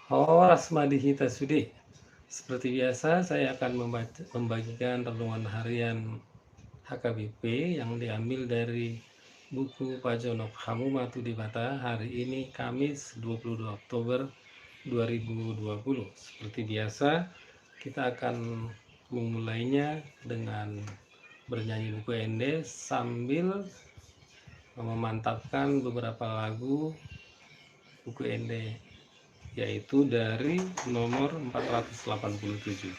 Horas Madihita Sudi. Seperti biasa, saya akan membagikan renungan harian HKBP yang diambil dari buku Pajonok Hamumatu Dibata hari ini Kamis 22 Oktober 2020. Seperti biasa, kita akan memulainya dengan bernyanyi buku Ende sambil memantapkan beberapa lagu buku Ende, yaitu dari nomor 487.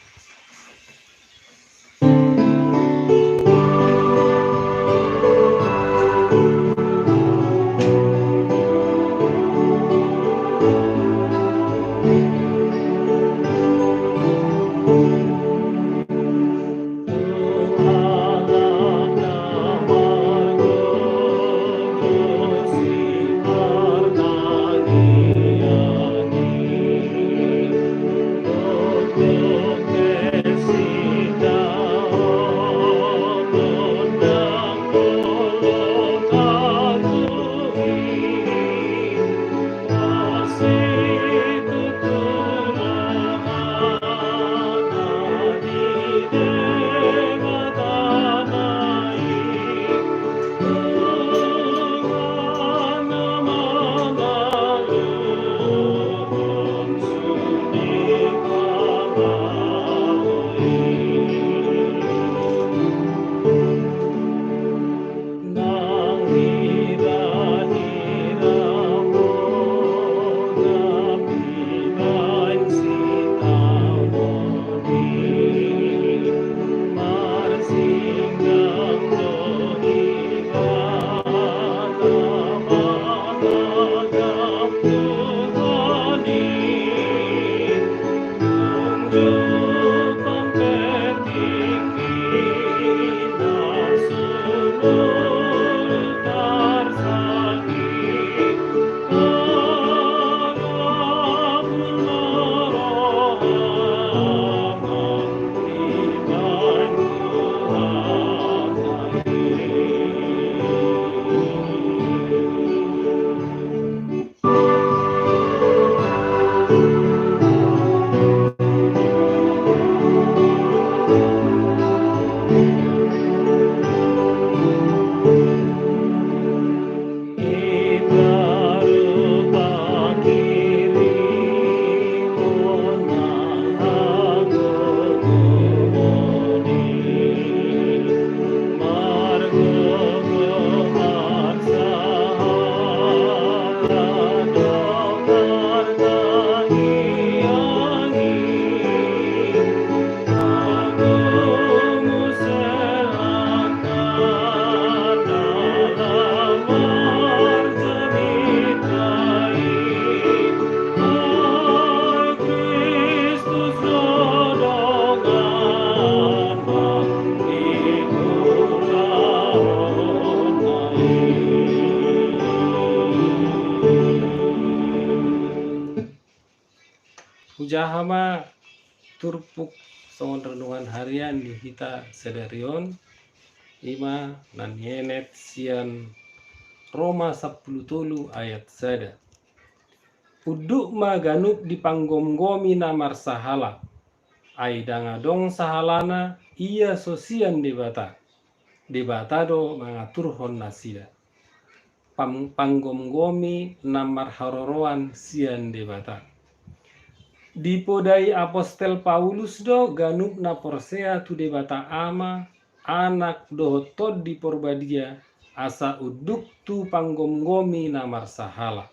Hujahama turpuk songon renungan harian di Hita Sedarion Ima Nanyenet Sian Roma 10 ayat sada. Uduk maganup di panggomgomi namar sahala. Aidanga dong sahalana iya sosian debata. Debata do mengatur hon nasida. Panggomgomi namar haroroan sian debata. Dipodai apostel Paulus do ganup na porsea tu debata ama anak do tod di porbadia asa uduk tu panggomgomi namar sahala.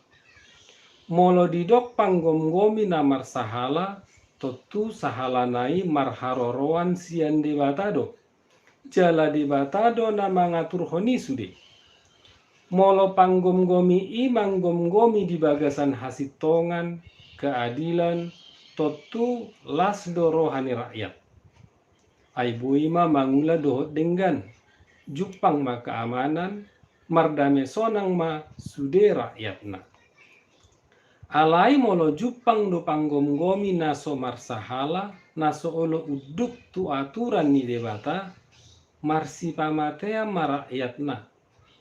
Molo didok panggomgomi namar sahala totu sahala nai marharoroan sian debatado. Jala debatado na mangatur honi sude. Molo panggomgomi i manggomgomi di bagasan hasitongan, keadilan, totu las do rohani rakyat. Ai buima mangula dohot denggan. Jupang ma keamanan, mardame sonang ma sude rakyatna. Alai molo jupang do panggomgomi naso marsahala, naso olo uduk tu aturan ni debata, marsi pamatea marakyatna,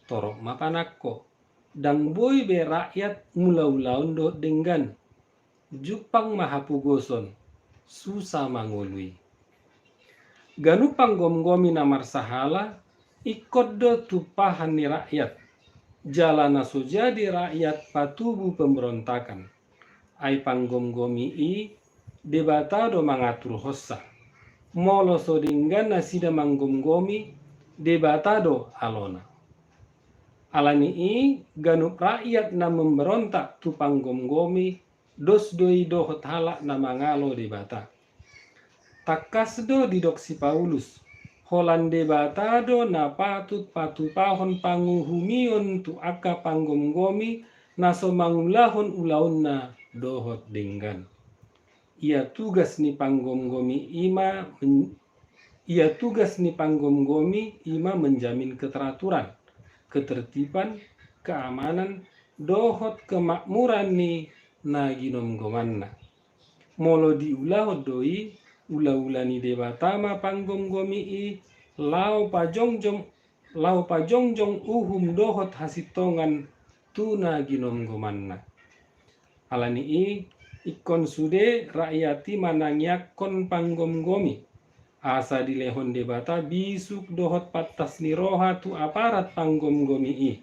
torok mapanakko, dang boy be rakyat mula-ulaun do denggan. Jupang mahapugoson, susah mangului. Ganu panggom-gomi na marsahala, ikut do tupahan ni rakyat. Jalana sujadi rakyat patubu pemberontakan. Ai panggom-gomi i debatado mangatur hossa. Molo sodinggana sida manggom-gomi debatado alona. Alani i ganup rakyat na memberontak tu panggom-gomi dos doi dohot halak na mangalo debata. Takasdo didok si Paulus, holan debatado na patut patupahon panguhumion tu aka panggom-gomi na so mangulahon ulauna dohot denggan. Ia tugas ni panggom-gomi ima menjamin keteraturan, ketertiban, keamanan, dohot kemakmuran ni naginom gomanna. Molo diulahot doi ula-ulani debatama panggom-gomi i lau pajongjong uhum dohot hasitongan tu naginom gomanna. Alani i ikon sude rakyati manangyakon panggom-gomi. Asa dilehon debata bisuk dohot patas niroha tu aparat panggom-gomi i.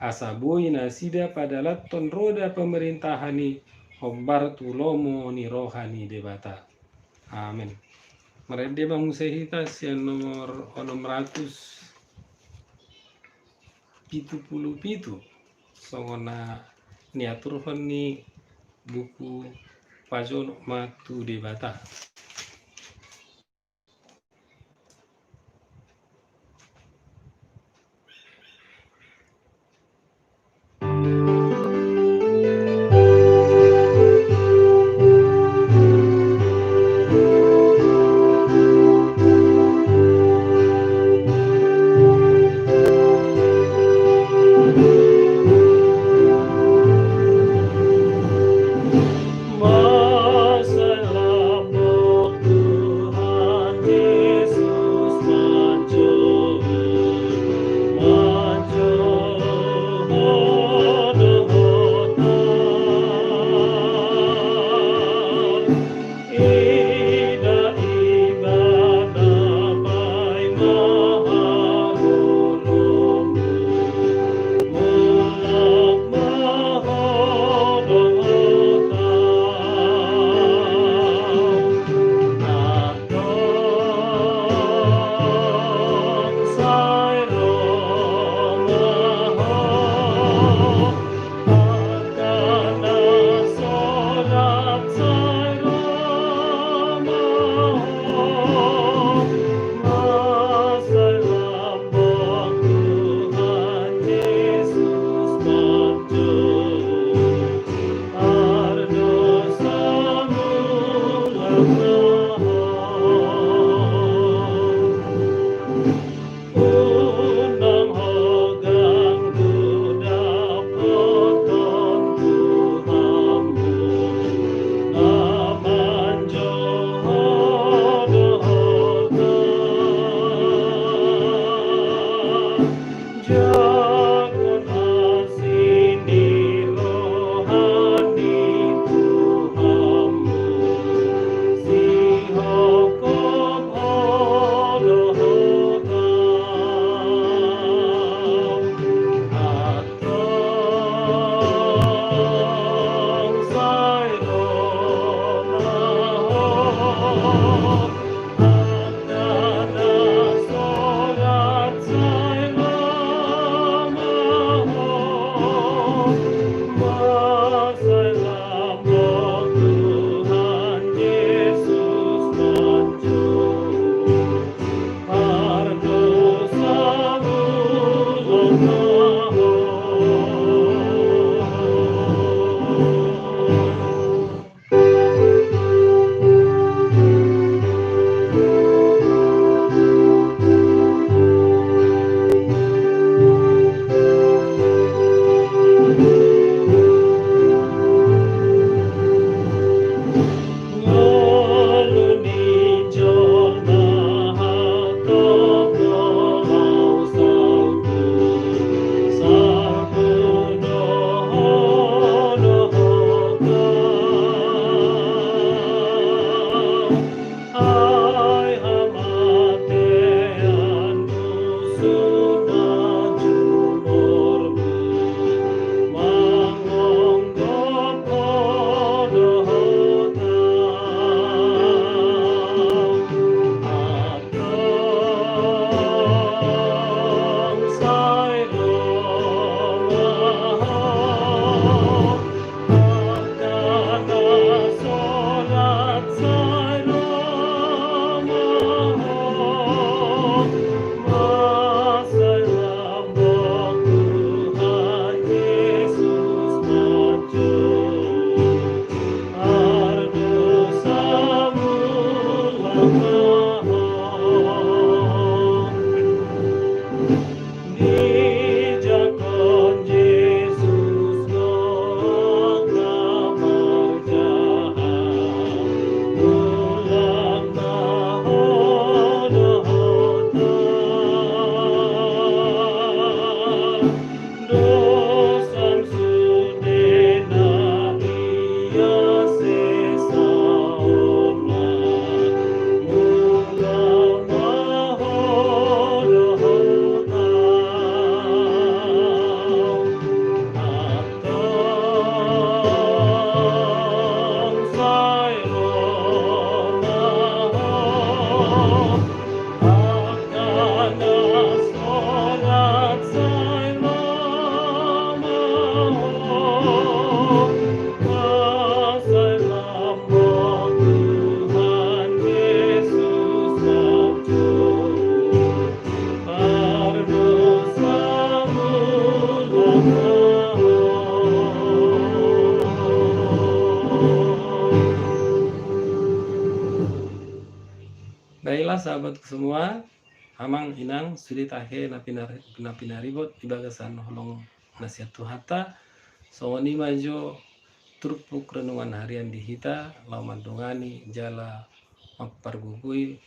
Asa boi nasida padalaton roda pemerintahani hobbar tu lomo niroha ni debata. Amin. Merede bang musehitas yang nomor 677 songona niaturhon ni buku pajono matu debata. Baiklah sahabatku semua, amang inang sudi tahe napinaribot ibagasan holong nasihat Tuhata songoni majo turpuk renungan harian di hita lauman dongani jala mapargugui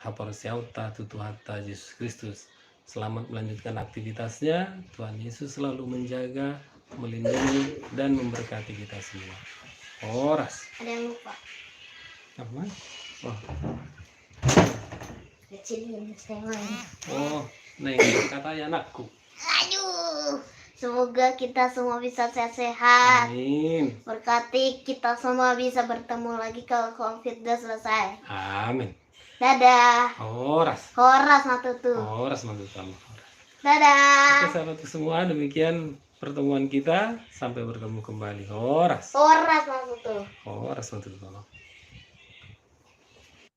hapar siauta tutuhata Yesus Kristus. Selamat melanjutkan aktivitasnya. Tuhan Yesus selalu menjaga, melindungi, dan memberkati kita semua. Oras. Ada yang lupa. Apa? Oh, Kecilin saya main. oh, neng kata ya anakku. Aduh. Semoga kita semua bisa sehat-sehat. Amin. Berkati kita semua bisa bertemu lagi kalau COVID udah selesai. Amin. Dadah. Oras. Horas matutu. Oras mantu kamu. Dadah. Oke sahabatku semua, demikian pertemuan kita. Sampai bertemu kembali. Oras. Horas matutu. Oras mantu kamu.